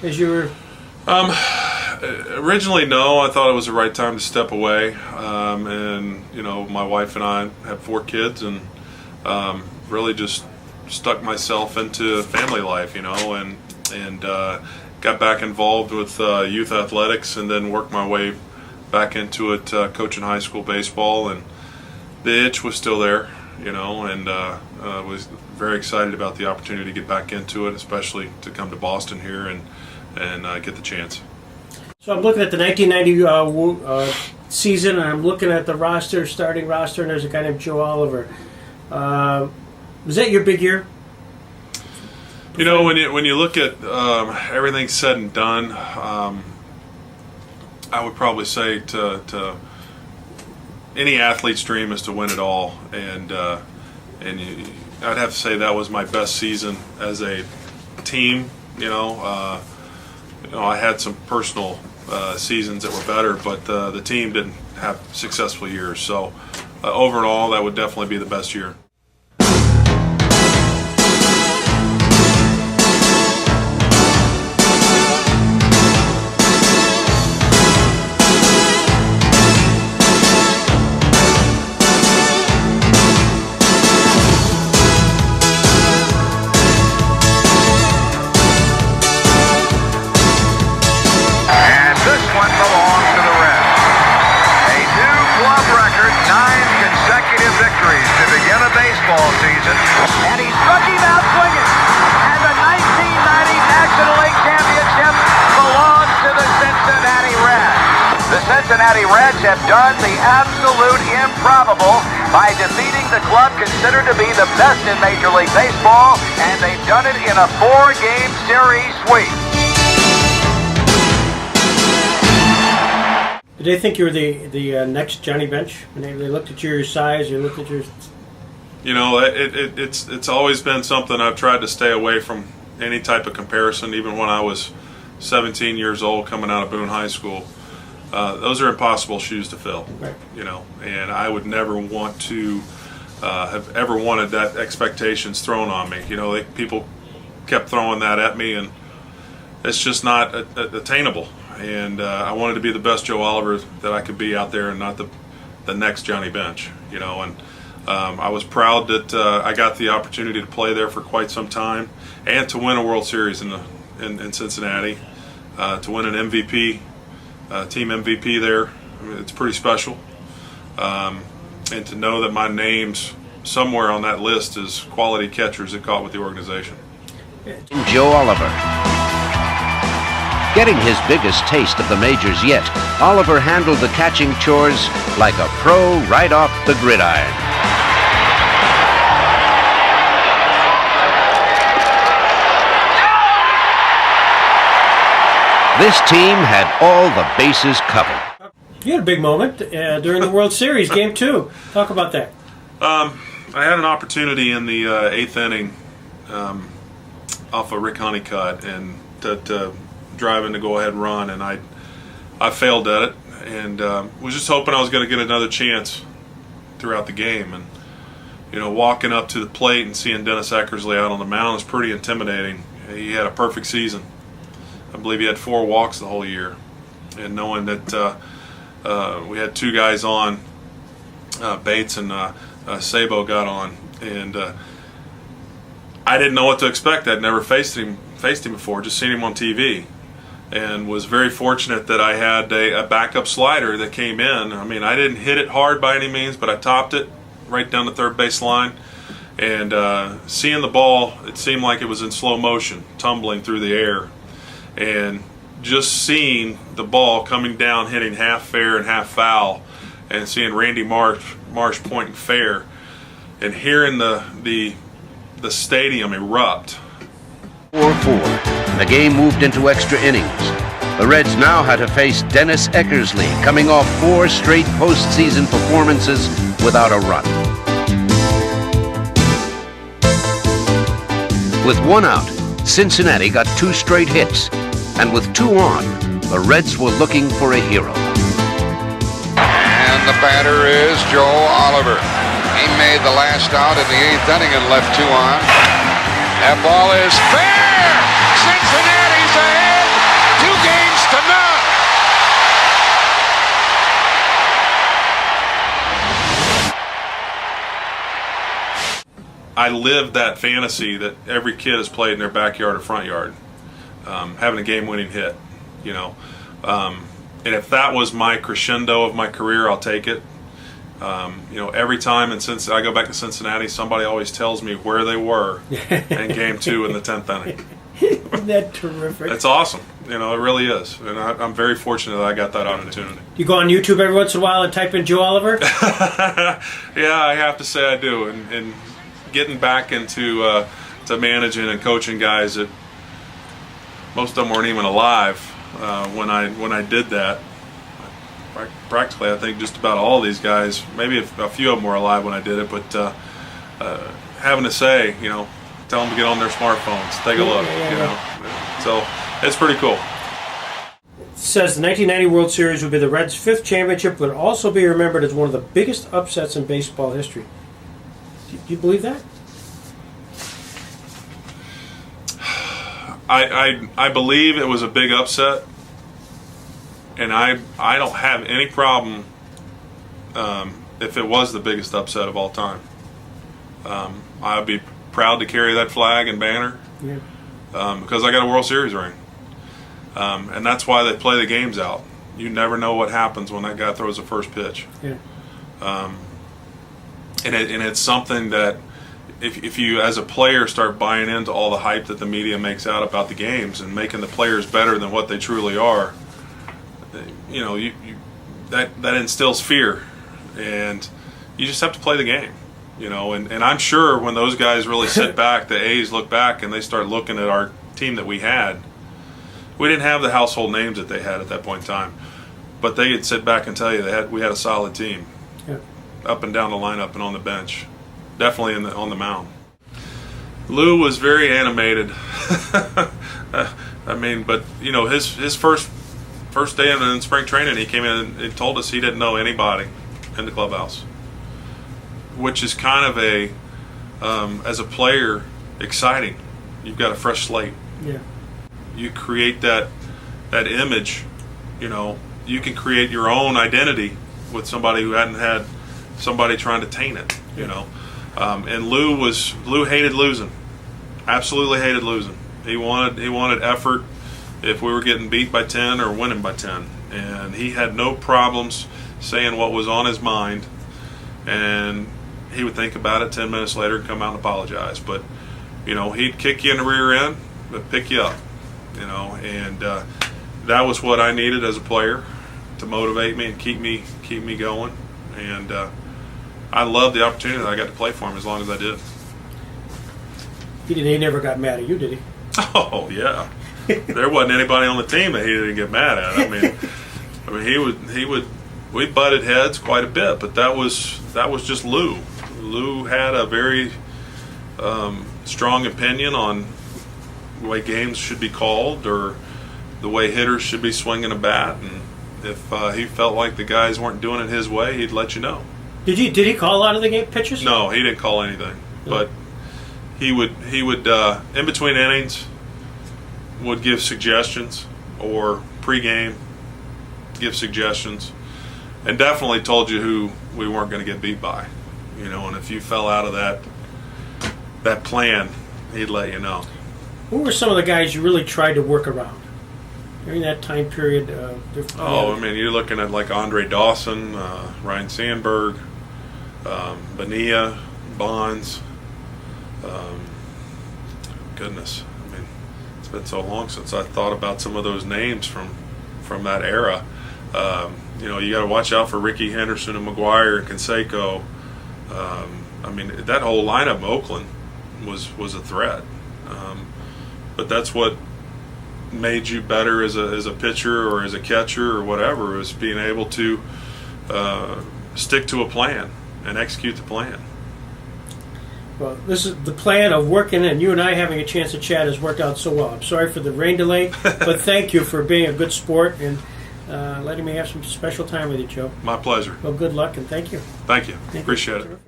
As you were? Originally, no. I thought it was the right time to step away. And, you know, my wife and I have 4 kids and really just stuck myself into family life, you know, and got back involved with youth athletics and then worked my way back into it, coaching high school baseball. And the itch was still there, you know, and was very excited about the opportunity to get back into it, especially to come to Boston here and get the chance. So I'm looking at the 1990 season, and I'm looking at the roster, starting roster, and there's a guy named Joe Oliver. Was that your big year? You know, when you look at everything said and done, I would probably say to any athlete's dream is to win it all, and I'd have to say that was my best season as a team. You know, I had some personal seasons that were better, but the team didn't have successful years. So overall, that would definitely be the best year. Season. And he struck him out swinging. And the 1990 National League Championship belongs to the Cincinnati Reds. The Cincinnati Reds have done the absolute improbable by defeating the club considered to be the best in Major League Baseball, and they've done it in a 4-game series sweep. Did they think you were the next Johnny Bench? When they looked at your size, they looked at your... You know, it's always been something I've tried to stay away from any type of comparison. Even when I was 17 years old, coming out of Boone High School, those are impossible shoes to fill. Right. You know, and I would never want to have ever wanted that expectations thrown on me. You know, people kept throwing that at me, and it's just not attainable. And I wanted to be the best Joe Oliver that I could be out there, and not the next Johnny Bench. You know, and I was proud that I got the opportunity to play there for quite some time and to win a World Series in Cincinnati, to win an MVP, team MVP there. I mean, it's pretty special. And to know that my name's somewhere on that list as quality catchers that caught with the organization. Joe Oliver. Getting his biggest taste of the majors yet, Oliver handled the catching chores like a pro right off the gridiron. This team had all the bases covered. You had a big moment during the World Series, Game 2. Talk about that. I had an opportunity in the 8th inning off a Rick Honeycutt and to drive in to go ahead and run, and I failed at it, and was just hoping I was going to get another chance throughout the game. And you know, walking up to the plate and seeing Dennis Eckersley out on the mound was pretty intimidating. He had a perfect season. I believe he had 4 walks the whole year, and knowing that we had 2 guys on, Bates and Sabo got on, and I didn't know what to expect. I'd never faced him before, just seen him on TV, and was very fortunate that I had a backup slider that came in. I mean, I didn't hit it hard by any means, but I topped it right down the third base line, and seeing the ball, it seemed like it was in slow motion, tumbling through the air. And just seeing the ball coming down, hitting half fair and half foul, and seeing Randy Marsh pointing fair, and hearing the stadium erupt. 4-4. The game moved into extra innings. The Reds now had to face Dennis Eckersley, coming off 4 straight postseason performances without a run. With 1 out, Cincinnati got 2 straight hits, and with 2 on, the Reds were looking for a hero. And the batter is Joe Oliver. He made the last out in the 8th inning and left 2 on. That ball is fair! Cincinnati's I lived that fantasy that every kid has played in their backyard or front yard, having a game-winning hit, you know. And if that was my crescendo of my career, I'll take it. You know, every time since I go back to Cincinnati, somebody always tells me where they were in Game 2 in the 10th inning. Isn't that terrific? It's awesome. You know, it really is. And I'm very fortunate that I got that opportunity. You go on YouTube every once in a while and type in Joe Oliver? Yeah, I have to say I do. And getting back into to managing and coaching guys that most of them weren't even alive when I did that. Practically, I think just about all these guys, maybe a few of them were alive when I did it, but having to say, you know, tell them to get on their smartphones, take a look, you know. So it's pretty cool. It says the 1990 World Series would be the Reds' 5th championship, but also be remembered as one of the biggest upsets in baseball history. Do you believe that? I believe it was a big upset, and I don't have any problem if it was the biggest upset of all time. I'd be proud to carry that flag and banner because I got a World Series ring, and that's why they play the games out. You never know what happens when that guy throws the first pitch. Yeah. And it's something that if you as a player start buying into all the hype that the media makes out about the games and making the players better than what they truly are, you know, that instills fear, and you just have to play the game, you know. And I'm sure when those guys really sit back, the A's look back and they start looking at our team that we had. We didn't have the household names that they had at that point in time, but they could sit back and tell you we had a solid team, up and down the lineup and on the bench, definitely on the mound. Lou was very animated. I mean, but you know, his first day in spring training, he came in and told us he didn't know anybody in the clubhouse, which is kind of as a player, exciting. You've got a fresh slate. Yeah. You create that image, you know. You can create your own identity with somebody who hadn't had somebody trying to taint it, you know. And Lou hated losing, absolutely hated losing. He wanted effort if we were getting beat by 10 or winning by 10, and he had no problems saying what was on his mind, and he would think about it 10 minutes later and come out and apologize. But you know, he'd kick you in the rear end but pick you up, you know. And that was what I needed as a player to motivate me and keep me going. And I loved the opportunity that I got to play for him as long as I did. He never got mad at you, did he? Oh yeah. There wasn't anybody on the team that he didn't get mad at. I mean he would we butted heads quite a bit, but that was just Lou. Lou had a very strong opinion on the way games should be called or the way hitters should be swinging a bat, and if he felt like the guys weren't doing it his way, he'd let you know. Did he call out of the game pitches? No, he didn't call anything. But he would in between innings would give suggestions, or pregame give suggestions, and definitely told you who we weren't going to get beat by, you know. And if you fell out of that plan, he'd let you know. Who were some of the guys you really tried to work around during that time period? I mean, you're looking at like Andre Dawson, Ryan Sandberg, Bonilla, Bonds. Goodness, I mean, it's been so long since I thought about some of those names from that era. You know, you got to watch out for Ricky Henderson and McGuire and Canseco. I mean, that whole lineup in Oakland was a threat. But that's what made you better as a pitcher or as a catcher or whatever, is being able to stick to a plan and execute the plan. Well, this is the plan of working, and you and I having a chance to chat has worked out so well. I'm sorry for the rain delay, but thank you for being a good sport and letting me have some special time with you, Joe. My pleasure. Well, good luck, and thank you. Thank you. Appreciate it.